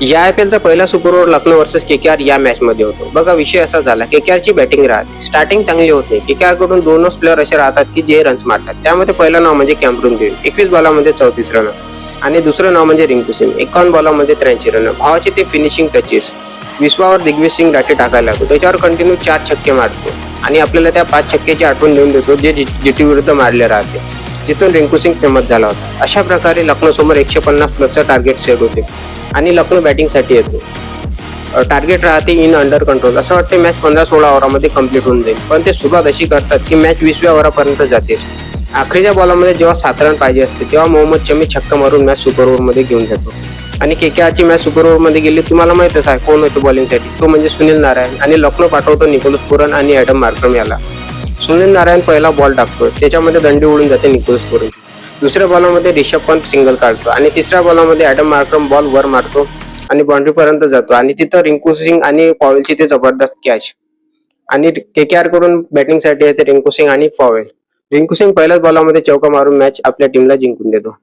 या IPLचा पहिला super over Lucknow versus KKR या मॅच मध्ये होतो. बघा विषय असा झाला, KKRची बॅटिंग राहते. स्टार्टिंग चांगली होत नाही. KKR कडून दोनच प्लेअर असे राहतात की जे रन्स मारतात. त्यामध्ये पहिलं नाव म्हणजे कॅमरून ग्रीन 21 बॉलामध्ये 34 रन आणि दुसरं नाव म्हणजे रिंकू सिंग 51 बॉलामध्ये 83 रन. भावाचे ते फिनिशिंग टचेस. विश्वावर दिग्विजय सिंग लाठी टाकायला लागतो. त्याच्यावर कंटिन्यू 4 छक्के मारतो आणि आपल्याला त्या 5 छक्क्याची आठवण देऊन देतो जे GT विरुद्ध मारले राहते, जिथून रिंकू सिंग फेमस झाला होता. अशा प्रकारे लखनौ समोर 150 प्लसचं टार्गेट सेट होते आणि लखनौ बॅटिंगसाठी येतो. टार्गेट राहते इन अंडर कंट्रोल. असं वाटते मॅच 15-16 ओव्हरामध्ये कंप्लीट होऊन जाईल, पण ते सुरुवात अशी करतात की मॅच 20व्या ओव्हरापर्यंत जातेच. अखेरच्या बॉलामध्ये जेव्हा 7 रन पाहिजे असते तेव्हा मोहम्मद शमी छक्का मारून मॅच सुपर ओव्हरमध्ये घेऊन जातो आणि KKRची मॅच सुपर ओव्हरमध्ये गेली. तुम्हाला माहितच आहे कोण होतो बॉलिंगसाठी, तो म्हणजे सुनील नारायण आणि लखनौ पाठवतो निकोलस पुरन आणि ॲडम मार्क्रम याला. सुनील नारायण पहिला बॉल टाकतो, त्याच्यामध्ये दंडी उडून जाते निकोलस पुरन. दुसऱ्या बॉलमध्ये रिषभ पंत सिंगल काढतो आणि तिसऱ्या बॉलमध्ये ॲडम मार्क्रम बॉल वर मारतो आणि बाउंड्री पर्यंत जातो आणि तिथं रिंकू सिंग आणि पॉवेलची ते जबरदस्त कॅच. आणि KKR कडून बॅटिंगसाठी येते रिंकू सिंग आणि पॉवेल. रिंकू सिंग पहिल्याच बॉलामध्ये चौका मारून मॅच आपल्या टीमला जिंकून देतो.